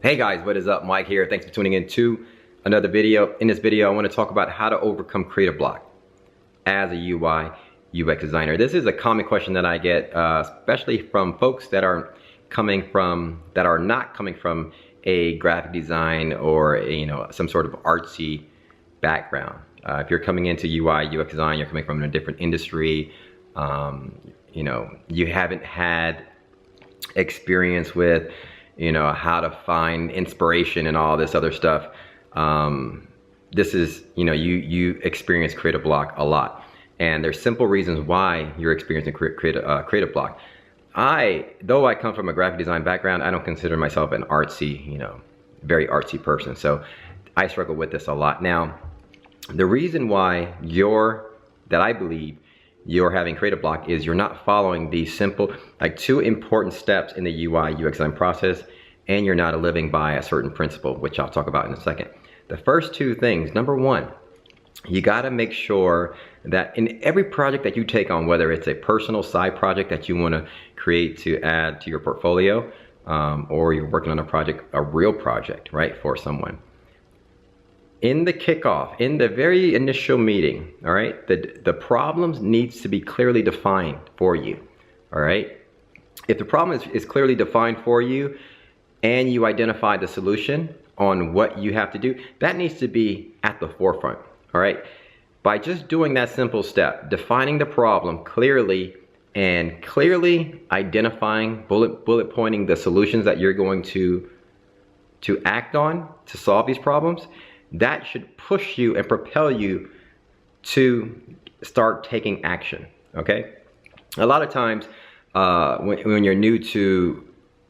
Hey guys, what is up? Mike here. Thanks for tuning in to another video. In this video, I want to talk about how to overcome creative block as a UI UX designer. This is a common question that I get, especially from folks that are not coming from a graphic design or some sort of artsy background. If you're coming into UI UX design, you're coming from a different industry. You haven't had experience with how to find inspiration and all this other stuff. This is, you experience creative block a lot. And there's simple reasons why you're experiencing creative block. Though I come from a graphic design background, I don't consider myself an artsy, very artsy person. So I struggle with this a lot. Now, the reason why that I believe you're having creative block is you're not following these simple, two important steps in the UI UX design process, and you're not living by a certain principle, which I'll talk about in a second. The first two things, number one, you gotta make sure that in every project that you take on, whether it's a personal side project that you wanna create to add to your portfolio, or you're working on a real project, right, for someone. In the kickoff, in the very initial meeting, all right, the problems needs to be clearly defined for you, all right? If the problem is clearly defined for you and you identify the solution on what you have to do, that needs to be at the forefront, all right? By just doing that simple step, defining the problem clearly and clearly identifying, bullet pointing the solutions that you're going to act on to solve these problems, that should push you and propel you to start taking action, okay? A lot of times when you're new to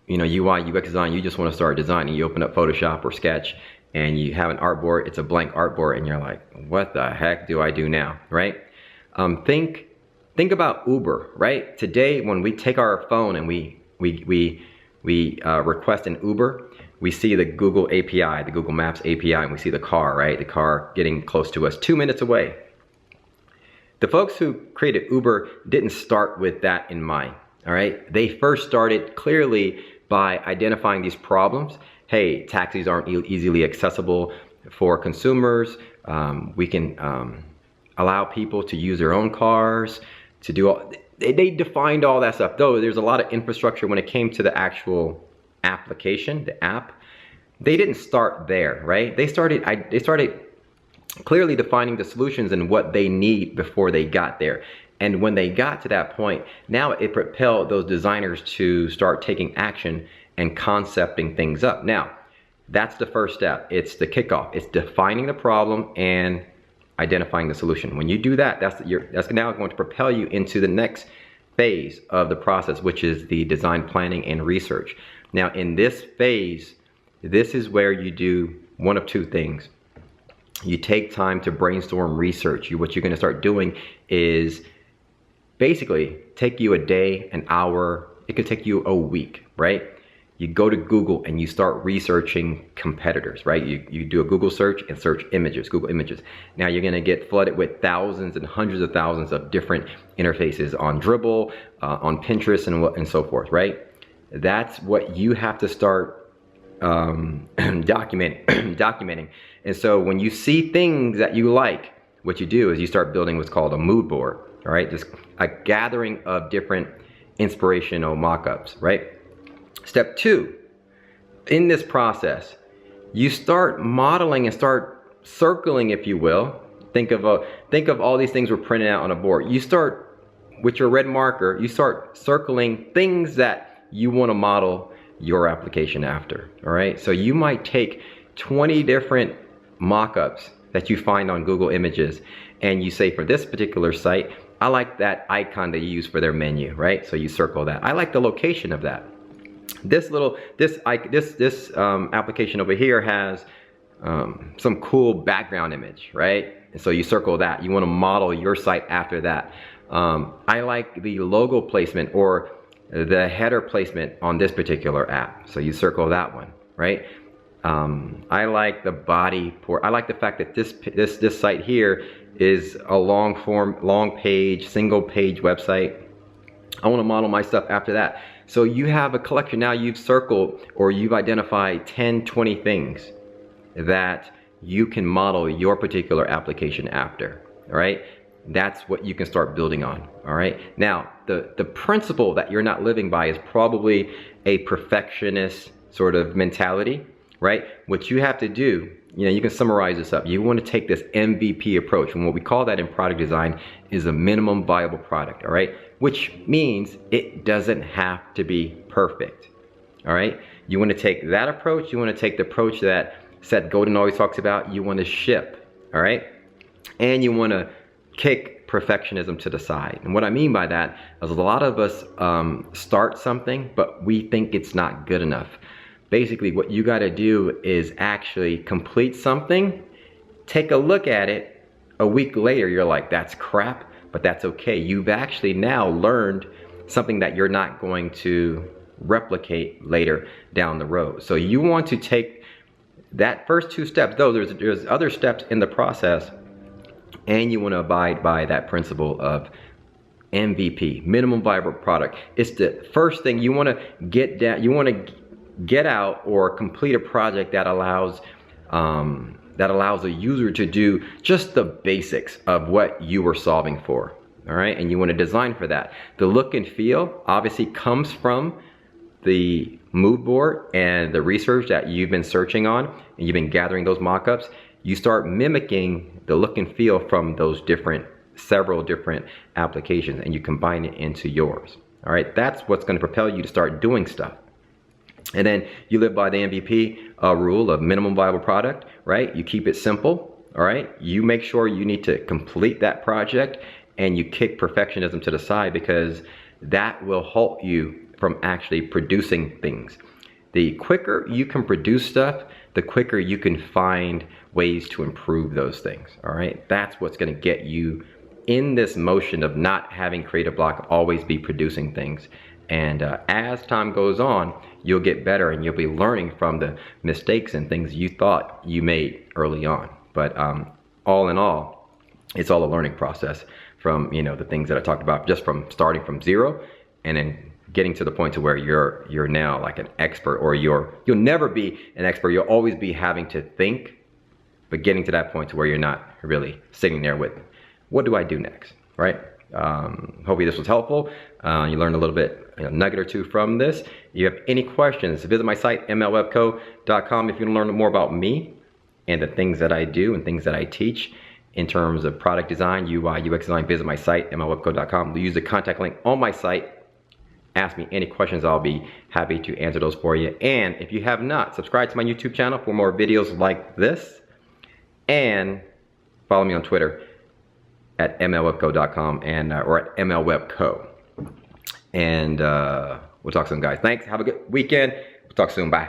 UI, UX design, you just want to start designing. You open up Photoshop or Sketch and you have an artboard, it's a blank artboard, and you're like, what the heck do I do now, right? Think about Uber, right? Today, when we take our phone and we request an Uber, we see the Google API, the Google Maps API, and we see the car, right? The car getting close to us, 2 minutes away. The folks who created Uber didn't start with that in mind, all right? They first started clearly by identifying these problems. Hey, taxis aren't easily accessible for consumers. We can allow people to use their own cars, to do all, they defined all that stuff. Though there's a lot of infrastructure when it came to the actual application, the app, they didn't start there, right? They started clearly defining the solutions and what they need before they got there. And when they got to that point, now it propelled those designers to start taking action and concepting things up. Now, that's the first step. It's the kickoff. It's defining the problem and identifying the solution. When you do that, that's now going to propel you into the next phase of the process, which is the design planning and research. Now, in this phase, this is where you do one of two things. You take time to brainstorm research. What you're going to start doing is basically take you a day, an hour, it could take you a week, right? You go to Google and you start researching competitors, right? You do a Google search and search images, Google Images. Now you're gonna get flooded with thousands and hundreds of thousands of different interfaces on Dribbble, on Pinterest and so forth, right? That's what you have to start documenting. And so when you see things that you like, what you do is you start building what's called a mood board, all right? Just a gathering of different inspirational mock-ups, right? Step two, in this process, you start modeling and start circling, if you will. Think of all these things we're printing out on a board. You start with your red marker, you start circling things that you want to model your application after, all right? So you might take 20 different mock-ups that you find on Google Images, and you say, for this particular site, I like that icon they use for their menu, right? So you circle that. I like the location of that. This application over here has some cool background image, right? And so you circle that. You want to model your site after that. I like the logo placement or the header placement on this particular app. So you circle that one, right? I like the body port. I like the fact that this site here is a long page, single page website. I want to model my stuff after that. So you have a collection now, you've circled or you've identified 10, 20 things that you can model your particular application after, all right? That's what you can start building on, all right? Now, the principle that you're not living by is probably a perfectionist sort of mentality, right? What you have to do, you can summarize this up. You want to take this MVP approach, and what we call that in product design is a minimum viable product, all right? Which means it doesn't have to be perfect, all right? You want to take that approach. You want to take the approach that Seth Godin always talks about. You want to ship, all right? And you want to kick perfectionism to the side. And what I mean by that is a lot of us start something, but we think it's not good enough. Basically, what you got to do is actually complete something, take a look at it. A week later, you're like, that's crap, but that's okay. You've actually now learned something that you're not going to replicate later down the road. So you want to take that first 2 steps, though there's other steps in the process, and you want to abide by that principle of MVP, minimum viable product. It's the first thing you want to get down. You want to get out or complete a project that allows a user to do just the basics of what you were solving for, all right? And you want to design for that. The look and feel obviously comes from the mood board and the research that you've been searching on, and you've been gathering those mock-ups. You start mimicking the look and feel from those several different applications, and you combine it into yours, all right? That's what's going to propel you to start doing stuff. And then you live by the MVP rule of minimum viable product, right? You keep it simple, all right? You make sure you need to complete that project, and you kick perfectionism to the side, because that will halt you from actually producing things. The quicker you can produce stuff, the quicker you can find ways to improve those things, all right? That's what's gonna get you in this motion of not having creative block, always be producing things. And as time goes on, you'll get better, and you'll be learning from the mistakes and things you thought you made early on. But all in all, it's all a learning process from the things that I talked about, just from starting from zero and then getting to the point to where you're now like an expert, or you'll never be an expert. You'll always be having to think, but getting to that point to where you're not really sitting there with, what do I do next, right? Hopefully this was helpful. You learned a little bit, nugget or two from this. If you have any questions, visit my site, mlwebco.com, if you want to learn more about me and the things that I do and things that I teach in terms of product design, UI, UX design. Visit my site, mlwebco.com. Use the contact link on my site. Ask me any questions. I'll be happy to answer those for you. And if you have not, subscribe to my YouTube channel for more videos like this. And follow me on Twitter at mlwebco.com or at mlwebco. And we'll talk soon, guys. Thanks. Have a good weekend. We'll talk soon. Bye.